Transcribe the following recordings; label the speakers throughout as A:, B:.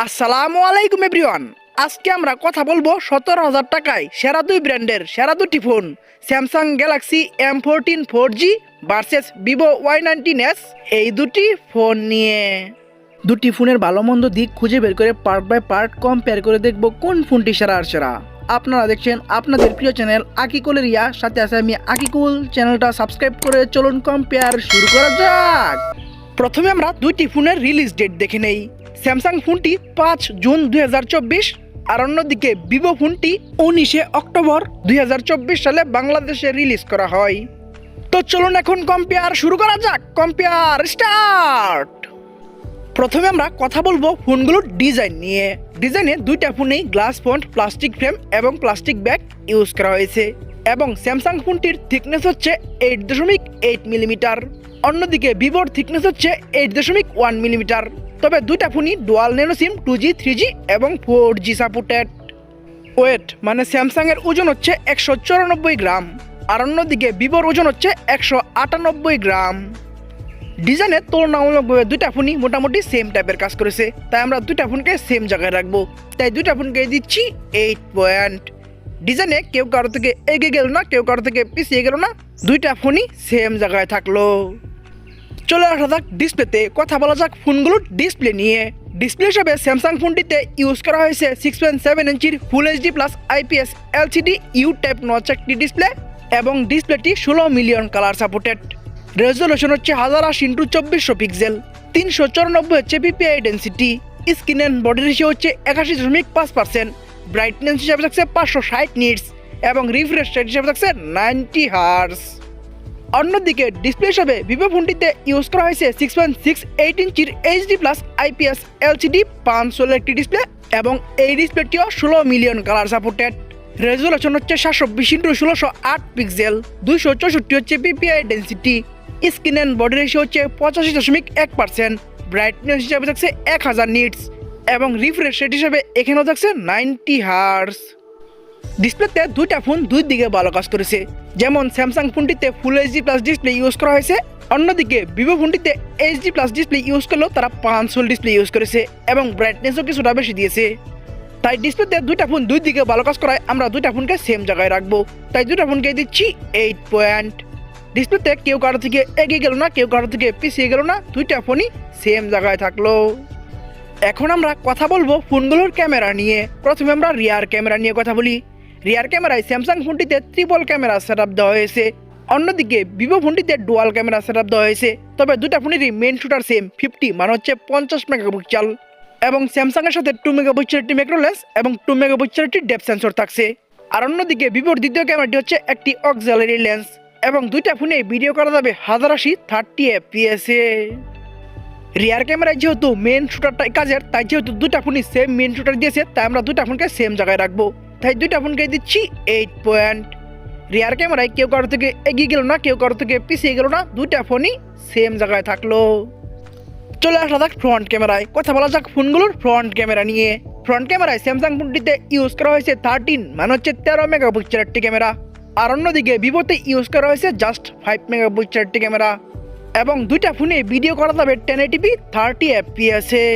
A: আসসালামু আলাইকুম এভরিওয়ান। আজকে আমরা কথা বলবো 17,000 টাকায় সেরা দুই ব্র্যান্ডের সেরা দুটি phone, Samsung Galaxy M14 4G versus Vivo Y19s। এই দুটি ফোন নিয়ে দুটি ফোনের ভালো মন্দ দিক খুঁজে বের করে পার্ট বাই পার্ট কম্পেয়ার করে দেখব কোন ফোনটি সেরা আর সেরা। আপনারা দেখছেন আপনাদের প্রিয় চ্যানেল আকিকুল রিয়া, সাথে আছে আমি আকিকুল। চ্যানেলটা সাবস্ক্রাইব করে চলুন কম্পেয়ার শুরু করা যাক। প্রথমে আমরা দুইটি ফোনের রিলিজ ডেট দেখে নেই। স্যামসাং ফোনটি 5 জুন 2024, আর অন্যদিকে ভিভো ফোনটি 19 অক্টোবর 2024 সালে বাংলাদেশে রিলিজ করা হয়। তো চলুন এখন কম্পেয়ার শুরু করা যাক। Compare start. প্রথমে আমরা কথা বলবো ফোনগুলোর ডিজাইন নিয়ে। ডিজাইনে দুইটা ফোনেই গ্লাস ফন্ট, প্লাস্টিক ফ্রেম এবং প্লাস্টিক ব্যাগ ইউজ করা হয়েছে, এবং স্যামসাং ফোনটির থিকনেস হচ্ছে 8.8 মিলিমিটার, অন্যদিকে ভিভোর থিকনেস হচ্ছে 8.1 মিলিমিটার। তবে দুইটা ফোনই ডুয়াল ন্যানো সিম 2G 3G এবং 4G সাপোর্টেড। ওয়েট মানে স্যামসাং এর ওজন হচ্ছে 194 গ্রাম, আর অন্যদিকে ভিভোর ওজন হচ্ছে 198 গ্রাম। ডিজাইনের তুলনামূলকভাবে দুইটা ফোনই মোটামুটি সেম টাইপের কাজ করেছে, তাই আমরা দুইটা ফোনকে সেম জায়গায় রাখবো। তাই দুইটা ফোনকে দিচ্ছি 8 পয়েন্ট। ডিজাইনে কেউ কারো থেকে এগিয়ে গেল না, কেউ কারো থেকে পিছিয়ে গেল না, দুইটা ফোনই সেম জায়গায় থাকলো। চলে আসা যাক ডিসপ্লেতে। কথা বলা যাক ফোনগুলোর ডিসপ্লে নিয়ে। ডিসপ্লে হিসাবে স্যামসাং ফোনটিতে ইউজ করা হয়েছে 6.7 ইঞ্চির full HD plus IPS LCD U type notch একটি ডিসপ্লে, এবং ডিসপ্লেটি 16 মিলিয়ন কালার সাপোর্টেড। রেজলিউশন হচ্ছে 1080x2400 পিক্সেল, 394 হচ্ছে PPI density, screen and body ratio হচ্ছে 81.5%, ব্রাইটনেস হিসাবে থাকছে 560 নিটস, এবং রিফ্রেশ রেট হিসাবে থাকছে 90 হার্জ। অন্যদিকে ডিসপ্লে হিসাবে ভিভো ফোনটিতে ইউজ করা হয়েছে 6.68 ইঞ্চির HD প্লাস IPS LCD 516 একটি ডিসপ্লে, এবং এই ডিসপ্লেটিও 16 মিলিয়ন কালার সাপোর্টেড। রেজলিউশন হচ্ছে 720x1608 পিক্সেল, 264 হচ্ছে PPI density, screen and body ratio হচ্ছে 85.1%, ব্রাইটনেস হিসাবে থাকছে 1000 নিটস, এবং রিফ্রেশ রেট হিসাবে এখানেও থাকছে 90 হার্জ। ডিসপ্লেতে দুইটা ফোন দুই দিকে ভালো কাজ করেছে। যেমন স্যামসাং ফোনটিতে full HD plus display use করা হয়েছে, অন্যদিকে ভিভো ফোনটিতে এইচডি প্লাস ডিসপ্লে ইউজ করলেও তারা 500 ডিসপ্লে ইউজ করেছে, এবং ব্রাইটনেসও কিছুটা বেশি দিয়েছে। তাই ডিসপ্লেতে দুইটা ফোন দুই দিকে ভালো কাজ করায় আমরা দুইটা ফোনকে সেম জায়গায় রাখবো। তাই দুইটা ফোনকে দিচ্ছি 8 পয়েন্ট। ডিসপ্লেতে কেউ কারো থেকে এগিয়ে গেল না, কেউ কারো থেকে পিছিয়ে গেল না, দুইটা ফোনই সেম জায়গায় থাকলো। এখন আমরা কথা বলবো ফোনগুলোর ক্যামেরা নিয়ে। প্রথমে আমরা রিয়ার ক্যামেরা নিয়ে কথা বলি। রিয়ার ক্যামেরায় স্যামসাং ফোনটিতে ট্রিপল ক্যামেরা সেটআপ দেওয়া হয়েছে, অন্যদিকে ভিভো ফোনটিতে ডুয়াল ক্যামেরা সেটআপ দেওয়া হয়েছে। তবে দুটা ফোনেরই মেইন শুটার সেম 50 মানে হচ্ছে 50 মেগাপিক্সেল, এবং স্যামসাং এর সাথে 2 মেগাপিক্সেল একটি ম্যাক্রোলেন্স এবং 2 মেগাপিক্সেল একটি ডেপথ সেন্সর থাকছে। আর অন্যদিকে ভিভোর দ্বিতীয় ক্যামেরাটি হচ্ছে একটি অক্সিলারি লেন্স, এবং দুইটা ফোনে ভিডিও করা যাবে 1080 30 FPS এ। রিয়ার ক্যামেরায় যেহেতু মেইন শুটারটাই কাজের, তাই যেহেতু দুটা ফোনই সেম মেইন শুটার দিয়েছে, তাই আমরা দুটা ফোনকে সেম জায়গায় রাখবো। তাই দুইটা ফোনকে দিচ্ছি 8 পয়েন্ট। রিয়ার ক্যামেরায় কেউ কারো থেকে এগিয়ে গেল না, কেউ কারো থেকে পিছিয়ে গেল না, দুইটা ফোনই সেম জায়গায় থাকলো। চলে আসা যাক ফ্রন্ট ক্যামেরায়। কথা বলা যাক ফোনগুলোর ফ্রন্ট ক্যামেরা নিয়ে। ফ্রন্ট ক্যামেরায় স্যামসাং ফোনটিতে ইউজ করা হয়েছে 13 মানে হচ্ছে 13 মেগাপিক্সেল একটি ক্যামেরা, আর অন্যদিকে ভিভোতে ইউজ করা হয়েছে জাস্ট 5 মেগাপিক্সেল একটি ক্যামেরা, এবং দুইটা ফোনে ভিডিও করা যাবে 1080p 30 FPS এ।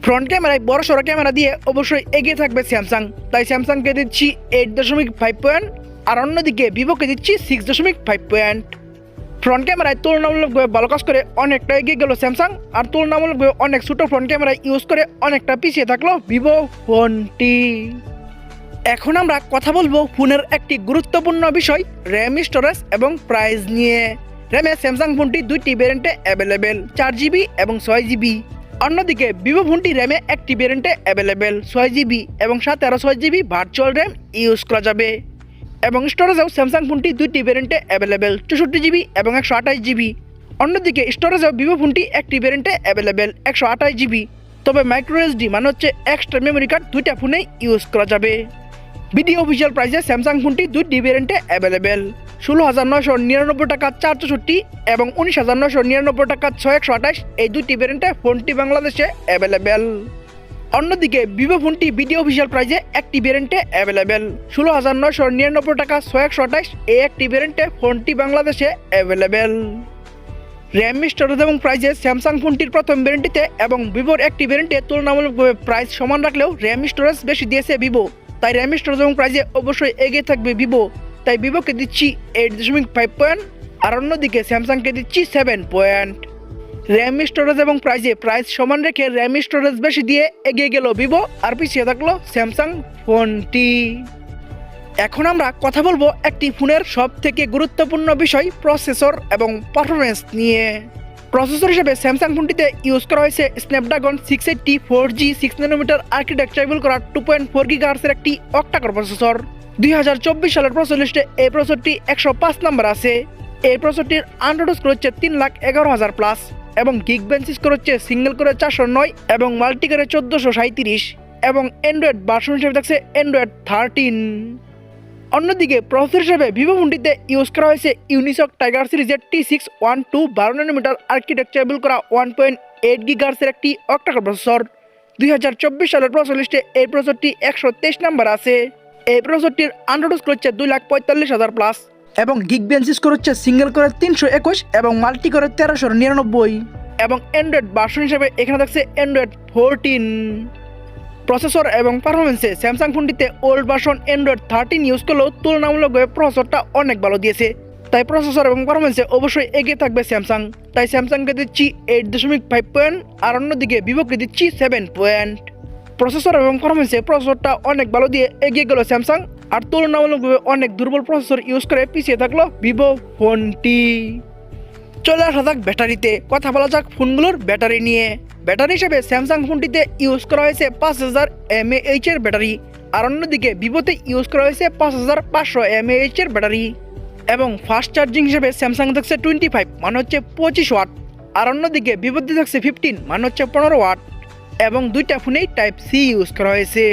A: ফ্রন্ট ক্যামেরায় বড় সড়ো ক্যামেরা দিয়ে অবশ্যই এগিয়ে থাকবে স্যামসাং, তাই স্যামসাংকে দিচ্ছি 8.5 পয়েন্ট, আর অন্যদিকে ভিভোকে দিচ্ছি 6.5 পয়েন্ট। ফ্রন্ট ক্যামেরায় তুলনামূলকভাবে ভালো কাজ করে অনেকটা এগিয়ে গেল স্যামসাং, আর তুলনামূলকভাবে অনেক ছোটো ফ্রন্ট ক্যামেরা ইউজ করে অনেকটা পিছিয়ে থাকলো ভিভো ফোনটি। এখন আমরা কথা বলবো ফোনের একটি গুরুত্বপূর্ণ বিষয়, র্যাম, স্টোরেজ এবং প্রাইস নিয়ে। র্যামে স্যামসাং ফোনটি দুইটি ভ্যারিয়েন্টে অ্যাভেলেবেল, 4GB এবং 6GB। অন্যদিকে ভিভো ফোনটি র্যামে একটি ভ্যারিয়েন্টে অ্যাভেলেবেল 6GB, এবং সাথে আরও 6GB ভার্চুয়াল র্যাম ইউজ করা যাবে। এবং স্টোরেজেও স্যামসাং ফোনটি দুইটি ভ্যারিয়েন্টে অ্যাভেলেবেল 64GB এবং 128GB। অন্যদিকে স্টোরেজেও ভিভো ফোনটি একটি ভ্যারিয়েন্টে অ্যাভেলেবেল 128GB। তবে মাইক্রো SD মানে হচ্ছে এক্সট্রা মেমোরি কার্ড দুইটা ফোনেই ইউজ করা যাবে। ভিডিও অফিসিয়াল প্রাইসে স্যামসাং ফোনটি দুইটি ভ্যারিয়েন্টে অ্যাভেলেবেল, 16,999 টাকা 464 এবং 19,999 টাকা 6128। এই দুইটি ভ্যারিয়েন্টে ফোনটি বাংলাদেশে অ্যাভেলেবেল। অন্যদিকে ভিভো ফোনটি ভিডিও অফিসিয়াল প্রাইসে একটি ভ্যারিয়েন্টে অ্যাভেলেবেল, 16,999 টাকা 6128। এই একটি ভ্যারিয়েন্টে ফোনটি বাংলাদেশে অ্যাভেলেবেল। র্যাম, স্টোরেজ এবং প্রাইসে স্যামসাং ফোনটির প্রথম ভ্যারিয়েন্টটিতে এবং ভিভোর একটি ভ্যারিয়েন্টে তুলনামূলকভাবে প্রাইস সমান রাখলেও র্যাম স্টোরেজ বেশি দিয়েছে ভিভো। তাই র্যাম, স্টোরেজ এবং প্রাইসে অবশ্যই এগিয়ে থাকবে ভিভো। তাই ভিভোকে দিচ্ছি 8.5 পয়েন্ট, আর অন্যদিকে স্যামসাংকে দিচ্ছি 7 পয়েন্ট। র্যাম, স্টোরেজ এবং প্রাইস সমান রেখে র্যাম স্টোরেজ বেশি দিয়ে এগিয়ে গেল ভিভো, আর পিছিয়ে থাকলো স্যামসাং ফোনটি। এখন আমরা কথা বলবো একটি ফোনের সব থেকে গুরুত্বপূর্ণ বিষয় প্রসেসর এবং পারফরমেন্স নিয়ে। প্রসেসর হিসেবে স্যামসাং ফোনটিতে ইউজ করা হয়েছে স্ন্যাপড্রাগন 680 4G 6 ন্যানোমিটার আর্কিটেকচারেবল করা 2.4 গিগাহার্টজের একটি অক্টাকোর প্রসেসর। 2024 সালের প্রসেসর লিস্টে এই প্রসেসরটি 105 নম্বর আছে। এই প্রসেসরটির আন্ড্রয়েড স্কোর হচ্ছে 3,11,000 প্লাস এবং গিগ বেঞ্চ স্কোর হচ্ছে সিঙ্গেল করে 409 এবং মাল্টি করে 1437 এবং অ্যান্ড্রয়েড ভার্সন হিসেবে থাকছে অ্যান্ড্রয়েড 13। অন্যদিকে প্রসেসর হিসেবে ভিভো ফোনটিতে ইউজ করা হয়েছে ইউনিসক টাইগার সিরিজের T612 12 ন্যানোমিটার আর্কিটেকচারেবল করা 1.8 গিগাহার্টজের একটি অক্টাকোর প্রসেসর। 2024 সালের প্রসেসর লিস্টে এই প্রসেসরটি 123 নম্বর আছে। এই প্রসেসরটির আন্ড্রয়েড স্কোর হচ্ছে 2,45,000 প্লাস এবং গিগ বেঞ্চ স্কোর হচ্ছে সিঙ্গেল করে 321 এবং মাল্টি করে 1399 এবং অ্যান্ড্রয়েড ভার্সন হিসেবে এখানে থাকছে অ্যান্ড্রয়েড 14। প্রসেসর এবং পারফরমেন্সে স্যামসাং ফোনটিতে ওল্ড ভার্সন অ্যান্ড্রয়েড 13 ইউজ করলেও তুলনামূলকভাবে প্রসেসরটা অনেক ভালো দিয়েছে। তাই প্রসেসর এবং পারফরমেন্সে অবশ্যই এগিয়ে থাকবে স্যামসাং। তাই স্যামসাংকে দিচ্ছি 8.5 পয়েন্ট, আর অন্যদিকে ভিভোকে দিচ্ছি 7 পয়েন্ট। প্রসেসর এবং পারফরমেন্সে প্রসেসরটা অনেক ভালো দিয়ে এগিয়ে গেল স্যামসাং, আর তুলনামূলকভাবে অনেক দুর্বল প্রসেসর ইউজ করে পিছিয়ে থাকলো ভিভো ফোনটি। চলে আসা যাক ব্যাটারিতে। কথা বলা যাক ফোনগুলোর ব্যাটারি নিয়ে। ব্যাটারি হিসেবে স্যামসাং ফোনটিতে ইউজ করা হয়েছে 5000 mAh এর ব্যাটারি, আর অন্যদিকে ভিভোতে ইউজ করা হয়েছে 5500 mAh এর ব্যাটারি। এবং ফাস্ট চার্জিং হিসেবে স্যামসাং থাকছে 25 মানে হচ্ছে 25 ওয়াট, আর অন্যদিকে ভিভোতে থাকছে 15 মানে হচ্ছে 15 ওয়াট এবং দুইটা ফোনেই টাইপ সি ইউজ করা হয়েছে।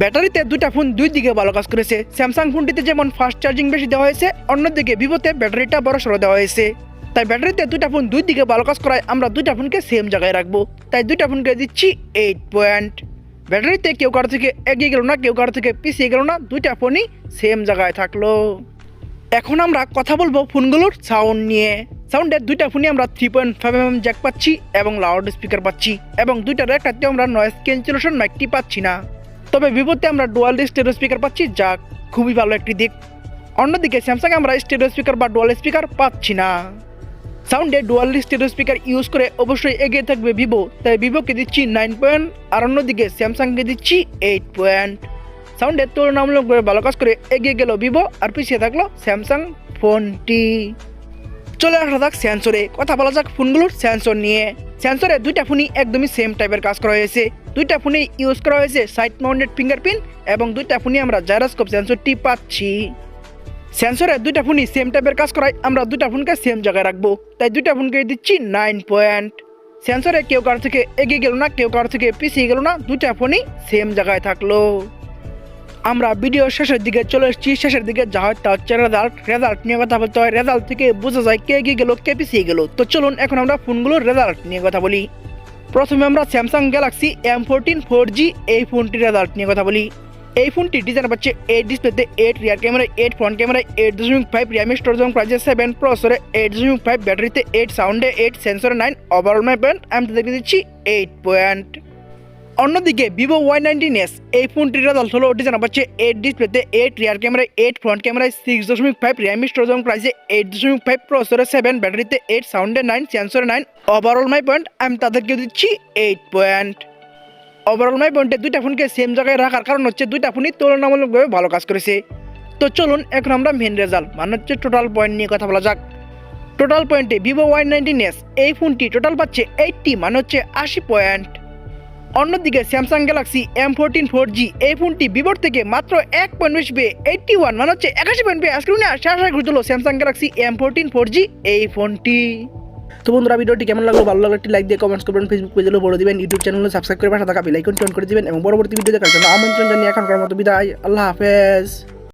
A: ব্যাটারিতে দুইটা ফোন দুই দিকে ভালো কাজ করেছে। স্যামসাং ফোনটিতে যেমন ফাস্ট চার্জিং বেশি দেওয়া হয়েছে, অন্যদিকে ভিভোতে ব্যাটারিটা বড় সড়ো দেওয়া হয়েছে। তাই ব্যাটারিতে দুইটা ফোন দুই দিকে ভালো কাজ করায় আমরা দুইটা ফোনকে সেম জায়গায় রাখবো। তাই দুইটা ফোনকে দিচ্ছি 8 পয়েন্ট। ব্যাটারিতে কেউ কারো থেকে এগিয়ে গেল না, কেউ কারো থেকে পিছিয়ে গেল না, দুইটা ফোনই সেম জায়গায় থাকলো। এখন আমরা কথা বলবো ফোনগুলোর সাউন্ড নিয়ে। সাউন্ডের দুইটা ফোনই আমরা 3.5mm জ্যাক পাচ্ছি এবং লাউড স্পিকার পাচ্ছি, এবং দুইটার একটাতে আমরা নয়েজ ক্যান্সেলেশন মাইকটি পাচ্ছি না। তবে ভিভোতে আমরা ডুয়াল স্টেরিও স্পিকার পাচ্ছি, যা খুবই ভালো একটি দিক। অন্যদিকে স্যামসাং আমরা স্টেরিও স্পিকার বা ডুয়াল স্পিকার পাচ্ছি না। সাউন্ডে ডুয়াল স্টেরিও স্পিকার ইউজ করে অবশ্যই এগিয়ে থাকবে ভিভো। তাই ভিভোকে দিচ্ছি 9 পয়েন্ট, আর অন্যদিকে স্যামসাংকে দিচ্ছি 8 পয়েন্ট। সাউন্ডে তুলনামূলকভাবে ভালো কাজ করে এগিয়ে গেল ভিভো, আর পিছিয়ে থাকলো স্যামসাং ফোনটি। চলে আসা যাক সেন্সরে। কথা বলা যাক ফোনগুলোর সেন্সর নিয়ে। সেন্সরে দুইটা ফোনই একদমই সেম টাইপের কাজ করা হয়েছে। দুইটা ফোনেই ইউজ করা হয়েছে সাইড মাউন্টেড ফিঙ্গারপ্রিন্ট এবং দুইটা ফোনই আমরা জাইরোস্কোপ সেন্সরটি পাচ্ছি। সেন্সরে দুইটা ফোনই সেম টাইপের কাজ করায় আমরা দুইটা ফোনকে সেম জায়গায় রাখবো। তাই দুইটা ফোনকে দিচ্ছি 9 পয়েন্ট। সেন্সরে কেউ কারো থেকে এগিয়ে গেল না, কেউ কারো থেকে পিছিয়ে গেল না, দুইটা ফোনই সেম জায়গায় থাকলো। আমরা ভিডিও শেষের দিকে চলে এসেছি। শেষের দিকে যা হয় তা হচ্ছে রেজাল্ট নিয়ে কথা বলতে হয়। রেজাল্ট থেকে বোঝা যায় কে এগিয়ে গেল কে পিছিয়ে গেল। তো চলুন এখন আমরা ফোনগুলোর রেজাল্ট নিয়ে কথা বলি। প্রথমে আমরা স্যামসাং গ্যালাক্সি M14 4G এই ফোনটির রেজাল্ট নিয়ে কথা বলি। এই ফোনটি ডিজাইন পাচ্ছে 8 ডিসপ্লেতে 8 রিয়ার ক্যামেরায় 8 ফ্রন্ট ক্যামেরায় 8.5 র্যাম স্টোরেজ এবং প্রাইসে 7 প্রসেসরে 8.5 ব্যাটারিতে 8 সাউন্ডে 8 সেন্সরে 9 ওভারঅল মাই পয়েন্ট আমি তাদেরকে দিচ্ছি 8 পয়েন্ট। অন্যদিকে ভিভো Y19s এই ফোনটির রেজাল্ট হলো ডিজাইন পাচ্ছে 8 ডিসপ্লেতে 8 রিয়ার ক্যামেরায় 8 ফ্রন্ট ক্যামেরায় 6.5 র্যাম স্টোরেজ এবং প্রাইসে 8.5 প্রসেসরে 7 ব্যাটারিতে 8 সাউন্ডে 9 সেন্সরে 9 ওভারঅল মাই পয়েন্ট আমি তাদেরকে দিচ্ছি 8 পয়েন্ট। ওভারঅল মাই পয়েন্টে দুইটা ফোনকে সেম জায়গায় রাখার কারণ হচ্ছে দুইটা ফোনই তুলনামূলকভাবে ভালো কাজ করেছে। তো চলুন এখন আমরা মেন রেজাল্ট মানে হচ্ছে টোটাল পয়েন্ট নিয়ে কথা বলা যাক। টোটাল পয়েন্টে ভিভো Y19s এই ফোনটি টোটাল পাচ্ছে 80 মানে হচ্ছে 80 পয়েন্ট। অন্যদিকে স্যামসাং গ্যালাক্সি M14 4G এই ফোনটি ভিভোর থেকে মাত্র 1 পয়েন্ট বেশি পেয়ে 81 মানে হচ্ছে 81 পয়েন্ট পেয়ে আজকে শেষ করে দিল স্যামসাং গ্যালাক্সি M14 4G এই ফোনটি। তো বন্ধুরা ভিডিওটি কেমন লাগলো, ভালো লাগলে একটি লাইক দিয়ে কমেন্টস করবেন, ফেসবুক পেজে বলে দিবেন, ইউটিউব চ্যানেলে সাবস্ক্রাইব করে পাশে থাকা বেল আইকনটি অন করে দিবেন এবং পরবর্তী ভিডিও দেখার জন্য আমন্ত্রণ জানিয়ে এখনকার মতো বিদায়। আল্লাহ হাফেজ।